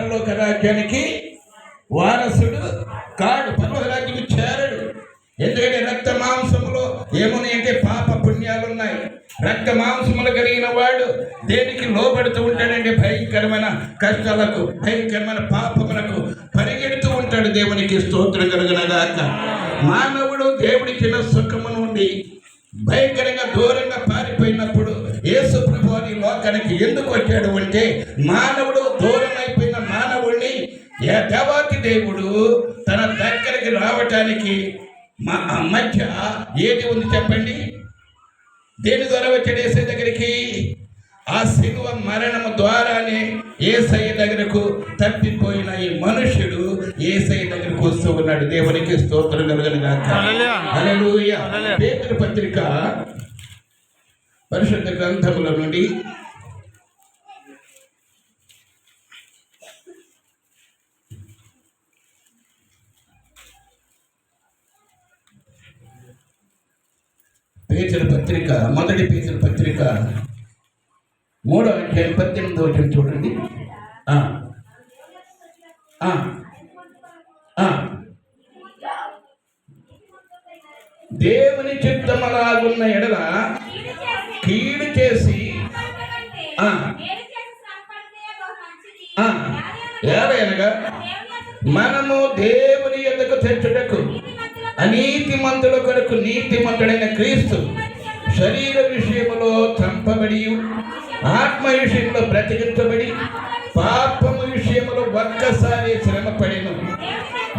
పరలోక రాజ్యానికి వారసుడు కాడు, పరలోక రాజ్యం చేరడు. ఎందుకంటే రక్త మాంసములో ఏమున్నాయి అంటే పాప పుణ్యాలు ఉన్నాయి. రక్త మాంసములు కలిగిన వాడు దేనికి లోబడుతూ ఉంటాడంటే భయంకరమైన కష్టాలకు, భయంకరమైన పాపములకు పరిగెడుతూ ఉంటాడు. దేవునికి స్తోత్రం కలుగునగాక. మానవుడు దేవుడిచ్చిన సుఖము నుండి భయంకరంగా దూరంగా పారిపోయినప్పుడు యేసు ప్రభువు ఈ లోకానికి ఎందుకు వచ్చాడు అంటే, మానవుడు దూరం అయిపోయిన మానవుడిని దేవాతి దేవుడు తన దగ్గరికి రావటానికి మధ్య ఏది ఉంది చెప్పండి? దేని ద్వారా వచ్చాడు యేసయ్య దగ్గరికి? ఆ శిలువ మరణము ద్వారానే యేసయ్య దగ్గరకు తప్పిపోయిన ఈ మనుషుడు యేసయ్య దగ్గరకు వస్తూ ఉన్నాడు. దేవునికి స్తోత్రం కలుగునుగాక. హల్లెలూయా. పేతురు పత్రిక పరిశుద్ధ గ్రంథముల నుండి పేతురు పత్రిక, మొదటి పేతురు పత్రిక 3వ అధ్యాయం 18వ వచనం చూడండి. దేవుని చిత్తమలాగున్న ఎడల కీడు చేసి ఏలయనగా మనము దేవుని యొద్దకు తెచ్చుటకు అనీతిమంతుల కొరకు నీతిమంతుడైన క్రీస్తు శరీర విషయములో చంపబడి, ఆత్మ విషయంలో బ్రతికించబడి, పాపము విషయములో ఒక్కసారి శ్రమపడిను.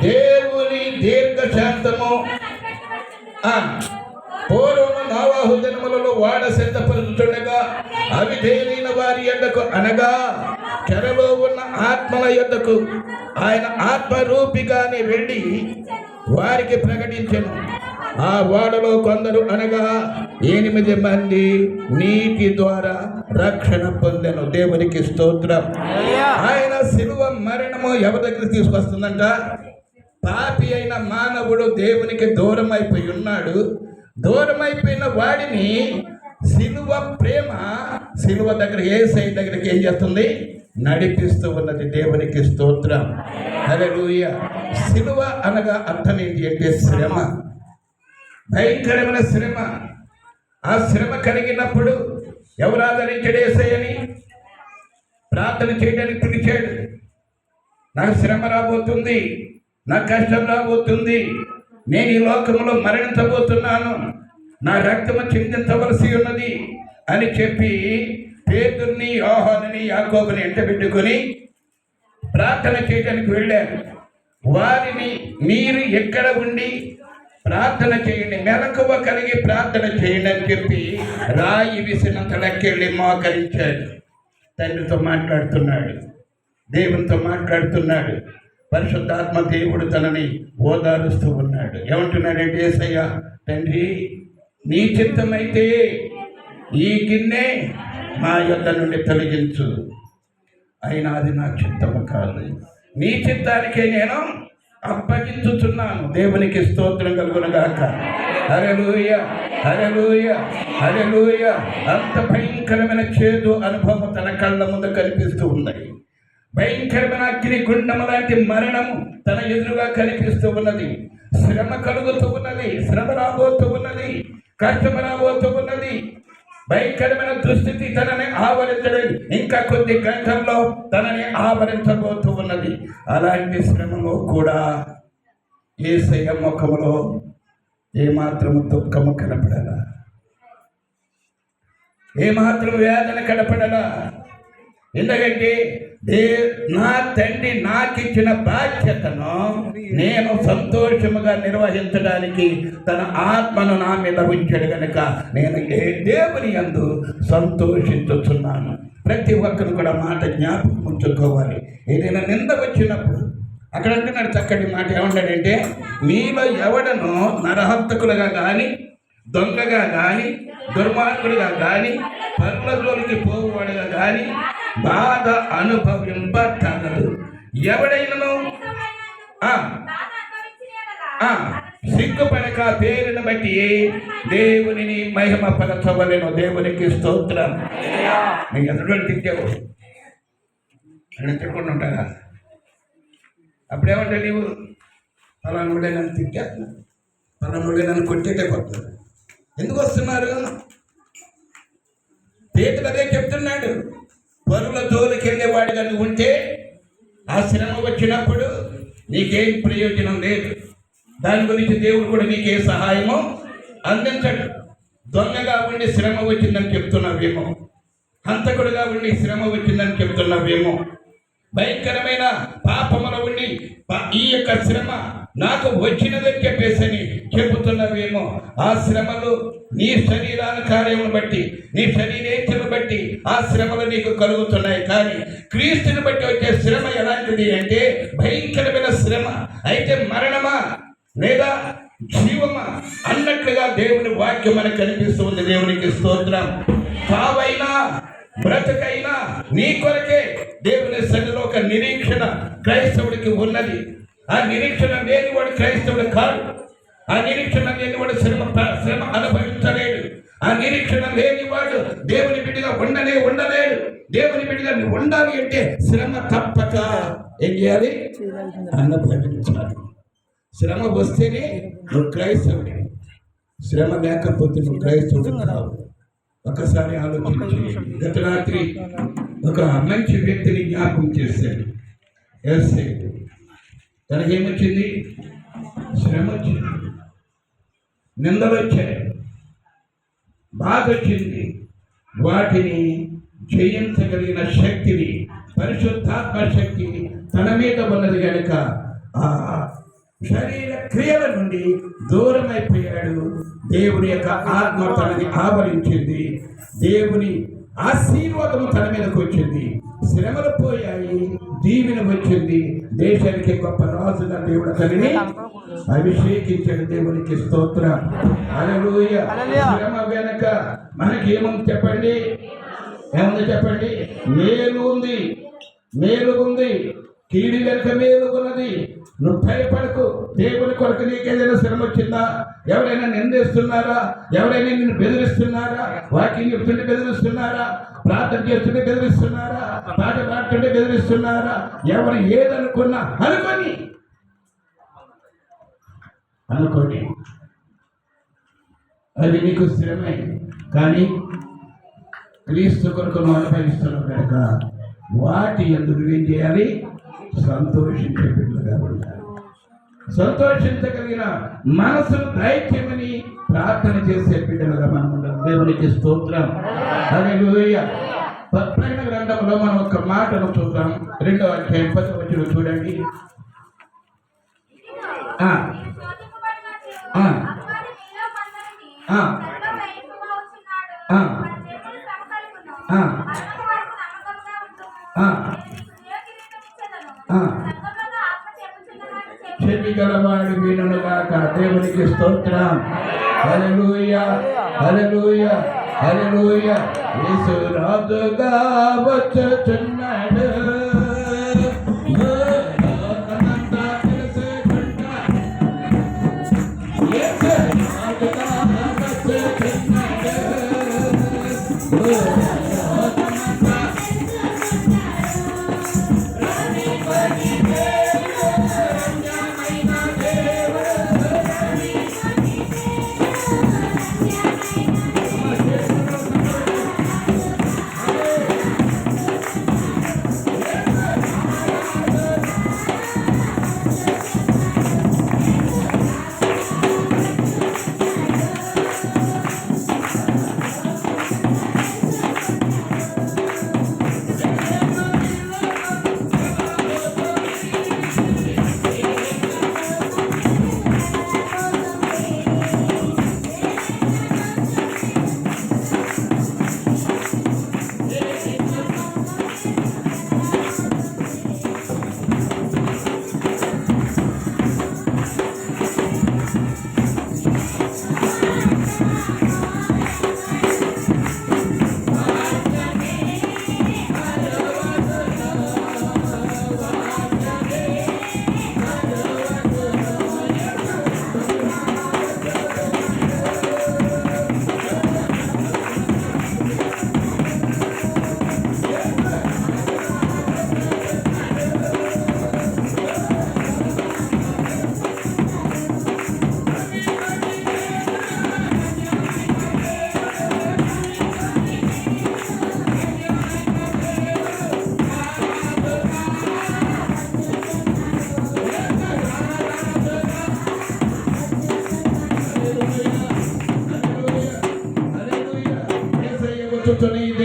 దేవుని దీర్ఘశాంతము పూర్వము నోవాహు దినములలో వాడ సిద్ధపరుచుండగా అవిధేయులైన వారి యొద్దకు అనగా చెరలో ఉన్న ఆత్మల యొద్దకు ఆయన ఆత్మరూపిగానే వెళ్ళి వారికి ప్రకటించెను. ఆ వాడలో కొందరు అనగా 8 మంది నీటి ద్వారా రక్షణ పొందెను. దేవునికి స్తోత్రం. ఆయన శిలువ మరణము ఎవరి దగ్గర తీసుకొస్తుందంట? పాపి అయిన మానవుడు దేవునికి దూరం అయిపోయి ఉన్నాడు. దూరం అయిపోయిన వాడిని శిలువ ప్రేమ శిలువ దగ్గర యేసయ్య దగ్గరికి ఏం చేస్తుంది? నడిపిస్తూ ఉన్నది. దేవునికి స్తోత్రం. హల్లెలూయా. శిలువ అనగా అర్థం ఏంటి అంటే శ్రమ, భయంకరమైన శ్రమ. ఆ శ్రమ కలిగినప్పుడు ఎవరు ఆదరించాడు? యేసయ్యని ప్రార్థన చేయడానికి పిలిచాడు. నాకు శ్రమ రాబోతుంది, నాకు కష్టం రాబోతుంది, నేను ఈ లోకంలో మరణించబోతున్నాను, నా రక్తము చిందించవలసి ఉన్నది అని చెప్పి పేతుర్ని, యోహానుని, యాకోబుని ఎంటబెట్టుకొని ప్రార్థన చేయడానికి వెళ్ళారు. వారిని మీరు ఎక్కడ ఉండి ప్రార్థన చేయండి, మెలకువ కలిగి ప్రార్థన చేయండి అని చెప్పి రాయి విసినంతలకెళ్ళి మోకరించాడు. తండ్రితో మాట్లాడుతున్నాడు, దేవునితో మాట్లాడుతున్నాడు. పరిశుద్ధాత్మ దేవుడు తనని ఓదారుస్తూ ఉన్నాడు. ఏమంటున్నాడంటే, యేసయ్య తండ్రి నీ చిత్తమైతే ఈ గిన్నె మా యొద్ద నుండి తొలగించు, అయినా అది నా చిత్తము కాదు, నీ చిత్తానికే నేను అప్పగించుచున్నాను. దేవునికి స్తోత్రం కలుగునుగాక. హల్లెలూయా, హల్లెలూయా, హల్లెలూయా. అంత భయంకరమైన చేదు అనుభవం తన కళ్ళ ముందు కనిపిస్తూ ఉన్నాయి. భయంకరమైన అగ్ని గుండము లాంటి మరణము తన ఎదురుగా కనిపిస్తూ ఉన్నది. శ్రమ కలుగుతూ ఉన్నది, శ్రమ రాబోతూ ఉన్నది, కష్టం రాబోతూ ఉన్నది. భయంకరమైన దుస్థితి తనని ఆవరించడం ఇంకా కొద్ది గంటల్లో తనని ఆవరించబోతూ ఉన్నది. అలాంటి శ్రమలో కూడా యేసయ్య ముఖములో ఏమాత్రము దుఃఖము కనపడలా, ఏమాత్రం వేదన కనపడలా. ఎందుకంటే నా తండ్రి నాకు ఇచ్చిన బాధ్యతను నేను సంతోషముగా నిర్వహించడానికి తన ఆత్మను నా మీద ఉంచాడు కనుక నేను దేవుని యందు సంతోషించుతున్నాను. ప్రతి ఒక్కరు కూడా మాట జ్ఞాపకం ఉంచుకోవాలి. ఏదైనా నింద వచ్చినప్పుడు అక్కడ అంటున్నాడు చక్కటి మాట, ఏమంటాడంటే మీలో ఎవడను నరహంతకులుగా కానీ, దొంగగా కానీ, దుర్మార్గుడిగా కానీ, పరుల జోలికి పోవాడుగా కానీ బాధ అనుభవింపతగదు. ఎవడైనను సిగ్గుపడక పేరును బట్టి దేవునిని మహిమ పరచవలెను. దేవునికి స్తోత్రం. నీకు ఎదురు తిట్టావు అని తిట్టుకుంటూ ఉంటారా? అప్పుడేమంటే నీవు పలానుడే నన్ను తిట్టేస్తున్నాడు, పలానుడే నన్ను కొట్టేటే కొడుతున్నాడు. ఎందుకు వస్తున్నారు? పేతురు అదే చెప్తున్నాడు. పరుల జోలికి వెళ్ళేవాడిగా నువ్వు ఉంటే ఆ శ్రమ వచ్చినప్పుడు నీకేం ప్రయోజనం లేదు. దాని గురించి దేవుడు కూడా నీకే సహాయము అందించడు. దొంగగా ఉండి శ్రమ వచ్చిందని చెప్తున్నావేమో, హంతకుడుగా ఉండి శ్రమ వచ్చిందని చెప్తున్నావేమో, భయంకరమైన పాపములో ఉండి ఈ యొక్క శ్రమ నాకు వచ్చినదని చెప్పేసని చెబుతున్నావేమో. ఆ శ్రమలు నీ శరీరాల కార్యమును బట్టి, నీ శరీరేచ్ఛను బట్టి ఆ శ్రమలు నీకు కలుగుతున్నాయి. కానీ క్రీస్తుని బట్టి వచ్చే శ్రమ ఎలాంటిది అంటే భయంకరమైన శ్రమ. అయితే మరణమా లేదా జీవమా అన్నట్లుగా దేవుని వాక్యం మనకు కనిపిస్తుంది. దేవునికి స్తోత్రం. చావైనా బ్రతుకైనా నీ కొరకే దేవుని సన్నిధిలో ఒక నిరీక్షణ క్రైస్తవుడికి ఉన్నది. ఆ నిరీక్షణ లేనివాడు క్రైస్తవుడు కాదు. ఆ నిరీక్షణ లేనివాడు శ్రమ అనుభవించలేడు. ఆ నిరీక్షణ లేనివాడు దేవుని బిడ్డగా ఉండలేడు. దేవుని బిడ్డగా ఉండాలి అంటే శ్రమ తప్పక ఏం చేయాలి? అనుభవించాలి. శ్రమ వస్తేనే నువ్వు క్రైస్తవుడి. శ్రమ లేకపోతే నువ్వు క్రైస్తవుడు కావు. ఒకసారి ఆలోచించి, గత రాత్రి ఒక మంచి వ్యక్తిని జ్ఞాపకం చేశాడు. తనకేమొచ్చింది? శ్రమ వచ్చింది, నిందలు వచ్చాయి, బాధ వచ్చింది. వాటిని జయించగలిగిన శక్తిని, పరిశుద్ధాత్మ శక్తి తన మీద ఉన్నది కనుక ఆ శరీర క్రియల నుండి దూరం అయిపోయాడు. దేవుని యొక్క ఆత్మ తనని ఆవరించింది. దేవుని ఆశీర్వాదము తన మీదకి వచ్చింది. శ్రమలు పోయాయి, దీవెన వచ్చింది. దేశానికి గొప్ప రాజుగా దేవుడు తనని అభిషేకించాడు. దేవునికి స్తోత్రం. హల్లెలూయా. శ్రమ వెనక మనకి ఏముంది చెప్పండి? ఏముంది చెప్పండి? మేలు ఉంది, మేలు ఉంది. కీడి వెనుక మేలు ఉన్నది. నువ్వు భయపడకు. దేవుని కొరకు నీకేదైనా శ్రమ వచ్చిందా? ఎవరైనా నిందిస్తున్నారా? ఎవరైనా నిన్ను బెదిరిస్తున్నారా? వాకింగ్ చెప్తుంటే బెదిరిస్తున్నారా? ప్రార్థన చేస్తుంటే బెదిరిస్తున్నారా? పాట పాడుతుంటే బెదిరిస్తున్నారా? ఎవరు ఏదనుకున్నా అనుకోని అది నీకు శ్రమే. కానీ క్రీస్తు కొరకు నువ్వు అనుభవిస్తున్నావు కనుక వాటి ఎందుకు ఏం చేయాలి? సంతోషించే బిడ్డలుగా ఉండాలి. సంతోషించగలిగిన మనసును దయచేయమని ప్రార్థన చేసే బిడ్డలుగా మనం ఉండాలి. దేవునికి స్తోత్రం. హల్లెలూయా. ప్రకటన గ్రంథంలో మనం ఒక మాటను చూద్దాం. 2వ అధ్యాయం 10వ వచనం చూడండి. చెవిగలవాడు వినుగాక. దేవునికి స్తోత్రం. హల్లెలూయా, హల్లెలూయా, హల్లెలూయా. యేసు రాజుగా వచ్చుచున్నాడు. లోకమంతా తెలుసుకుంటా యేసు రాజుగా వచ్చుచున్నాడు.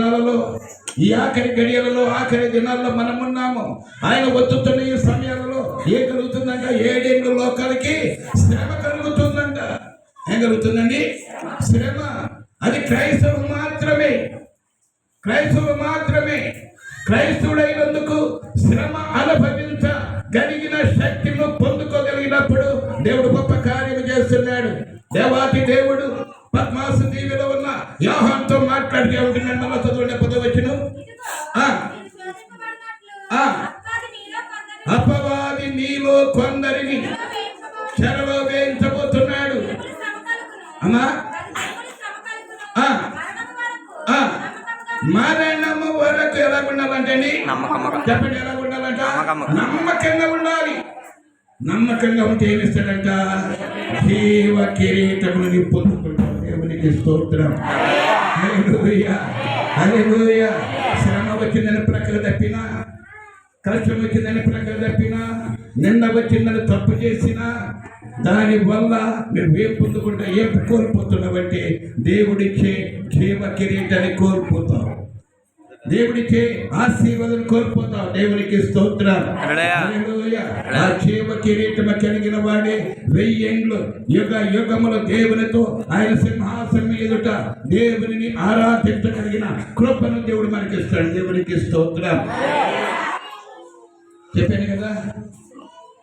దినాలలో, ఈ ఆఖరి గడియలలో, ఆఖరి దినాల్లో మనం ఉన్నాము. ఆయన వచ్చుతున్న ఈ సమయాలలో ఏం కలుగుతుందంట? 7 ఏళ్ళు లోకాలకి శ్రమ కలుగుతుందంట. ఏం కలుగుతుందండి? శ్రమ. అది క్రైస్తవులు మాత్రమే. క్రైస్తవులు మాత్రమే. క్రైస్తవుడైనందుకు శ్రమ అనుభవించగలిగిన శక్తిని పొందుకోగలిగినప్పుడు దేవుడు గొప్ప కార్యం చేస్తున్నాడు. దేవాతి దేవుడు పద్మాసు దీవిలో ఉన్న యోహానుతో మాట్లాడితే ఉంటున్నాడు. మళ్ళీ చదవండి 10వ వచనం. అపవాది నీలో కొందరిని చెరలో వేయించబోతున్నాడు. అమ్మా, మరణము వరకు ఎలా ఉండాలంటే చెప్పండి, ఎలా ఉండాలంట? నమ్మకంగా ఉండాలి. నమ్మకంగా ఉంటే ఏమిస్తాడంట? జీవ కిరీటముని పొందుకుంటాం. దేవునికి స్తోత్రం. హల్లెలూయా, హల్లెలూయా. శ్రమ వచ్చిందని ప్రక్కన తప్పినా, కష్టం వచ్చిందని ప్రక్కన తప్పినా, నిన్న వచ్చిందని తప్పు చేసినా, దాని వల్ల నువ్వు ఏం పొందుకుంటా, ఏం కోల్పోతున్నావంటే దేవుడిచ్చే జీవ కిరీటాన్ని కోల్పోతావు, దేవుడిచ్చే ఆశీర్వాదం కోల్పోతావు. దేవునికి స్తోత్రం. ఆ జీవ కిరీటం కలిగిన వాడే 1000 ఏండ్లు యుగ యుగముల దేవునితో ఆయన సింహాసనం ఎదుట దేవుని ఆరాధించగలిగిన కృపను దేవుడు మనకి ఇస్తాడు. దేవునికి స్తోత్రం. చెప్పాను కదా,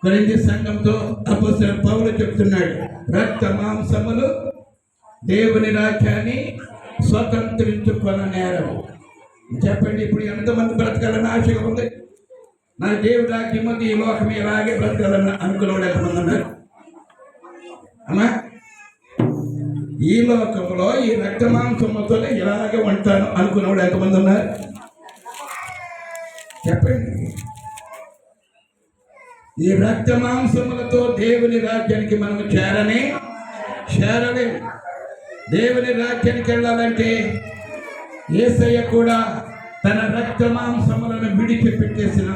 కొరింథీ సంఘంతో అపోస్తలుడైన పౌలు చెప్తున్నాడు, రక్త మాంసములు దేవుని రాజ్యాన్ని స్వతంత్రించుకొననేరవు. చెప్పండి, ఇప్పుడు ఎంతమంది బ్రతకాలని ఆశగా ఉంది? నా దేవుడి రాజ్యం ఉంది, ఈ లోకం ఇలాగే బ్రతకాలని అనుకునేవాడు ఎంతమంది ఉన్నారు? అమ్మా, ఈ లోకంలో ఈ రక్త మాంసములతో ఇలాగే ఉంటాను అనుకునేవాడు ఎంతమంది ఉన్నారు? చెప్పండి. ఈ రక్త మాంసములతో దేవుని రాజ్యానికి మనం చేరలేము. దేవుని రాజ్యానికి వెళ్ళాలంటే యేసయ్య కూడా తన రక్త మాంసములను విడిచిపెట్టేసిన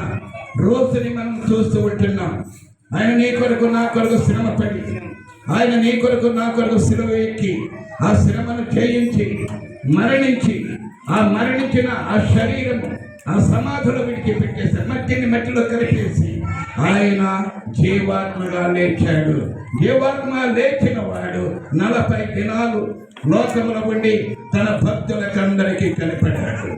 రోజుని మనం చూస్తూ ఉంటున్నాం. ఆయన నీ కొరకు నా కొరకు శ్రమ పడి, ఆయన నీ కొరకు నా కొరకు శిలువ ఎక్కి, ఆ శ్రమను జయించి మరణించి, ఆ మరణించిన ఆ శరీరము ఆ సమాధిలో విడిచిపెట్టేశాడు. మట్టిని మట్టిలో కలిపేసి ఆయన జీవాత్మగా లేచాడు. జీవాత్మ లేచిన వాడు 40 దినాలు లోకంలో ఉండి తన భక్తులకందరికీ కనిపెట్టాడు.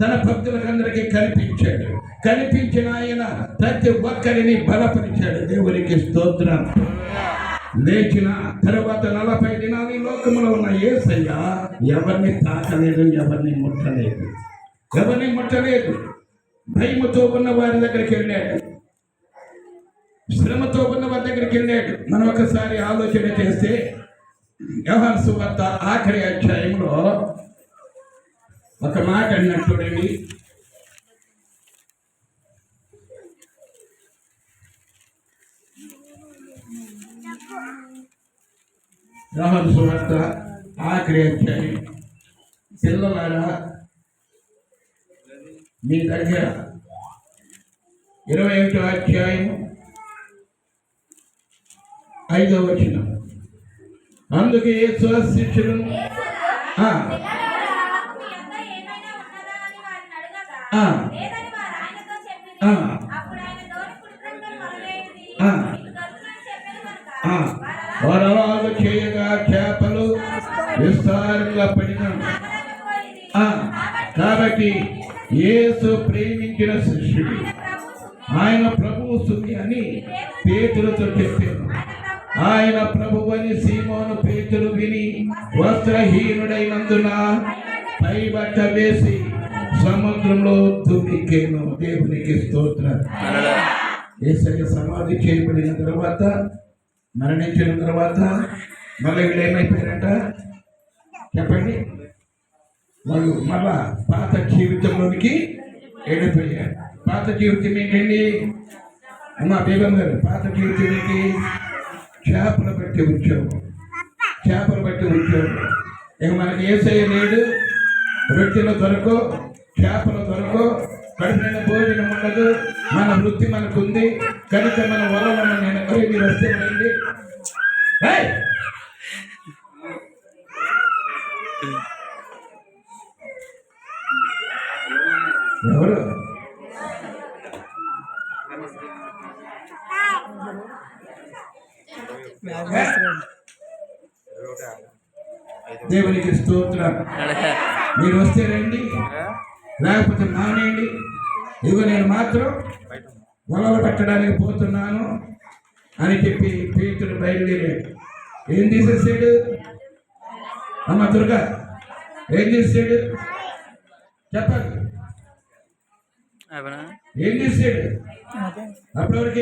తన భక్తులకందరికీ కనిపించాడు. కనిపించిన ఆయన ప్రతి ఒక్కరిని బలపరిచాడు. దేవునికి స్తోత్రం. లేచిన తర్వాత 40 దినాలు ఈ లోకంలో ఉన్న యేసయ్య ఎవరిని తాకలేదు, ఎవరిని ముట్టలేదు. భయముతో ఉన్న వారి దగ్గరికి వెళ్ళాడు, శ్రమతో ఉన్న వారి దగ్గరికి వెళ్ళాడు. మనం ఒకసారి ఆలోచన చేస్తే యోహాను సువార్త ఆఖరి అధ్యాయంలో ఒక మాట అన్నట్లుండి, యోహాను సువార్త ఆఖరి అధ్యాయం. పిల్లలారా, మీ దగ్గర 21వ అధ్యాయం 5వ వచనం. అందుకే యేసు శిష్యులు వారు చేయగా చేపలు విస్తారంగా పడినాడు. కాబట్టి యేసు ప్రేమించిన శిష్యుడు ఆయన ప్రభువు సుమి అని పేతురుతో చెప్పాను. ఆయన ప్రభువు అని సీమోను పేతురు విని వస్త్రహీనుడైనందున పైబట్ట వేసి సముద్రంలో దుమికెను. దేవునికి స్తోత్రం. యేసయ్య సమాధి చేయబడిన తర్వాత, మరణించిన తర్వాత మళ్ళీ వీళ్ళు ఏమైపోయారంట? చెప్పండి. వాళ్ళు మళ్ళా పాత జీవితంలోనికి వెళ్ళిపోయారు. పాత జీవితం ఏంటండి అమ్మా బేగం గారు? పాత జీవితం ఏంటి? చేపలు బట్టి ఉద్యోగం. ఇక మనకి యేసయ్య లేడు, రొట్టెలు దొరకవు, చేపలు దొరకవు, కడుపున భోజనం ఉండదు, మన వృత్తి మనకుంది కనుక మన వలలను నేను మీరు వస్తే రండి. ఎవరు? దేవునికి స్తోత్రం. మీరు వస్తే రండి, లేకపోతే మానేయండి. ఇదిగో నేను మాత్రం వలలు పెట్టడానికి పోతున్నాను అని చెప్పి పేతురు బయలుదేరాడు. ఏం తీసేసాడు? అమ్మ దుర్గా ఏం తీసాడు చెప్పాలి? ఏం తీసాడు? అప్పటివరకు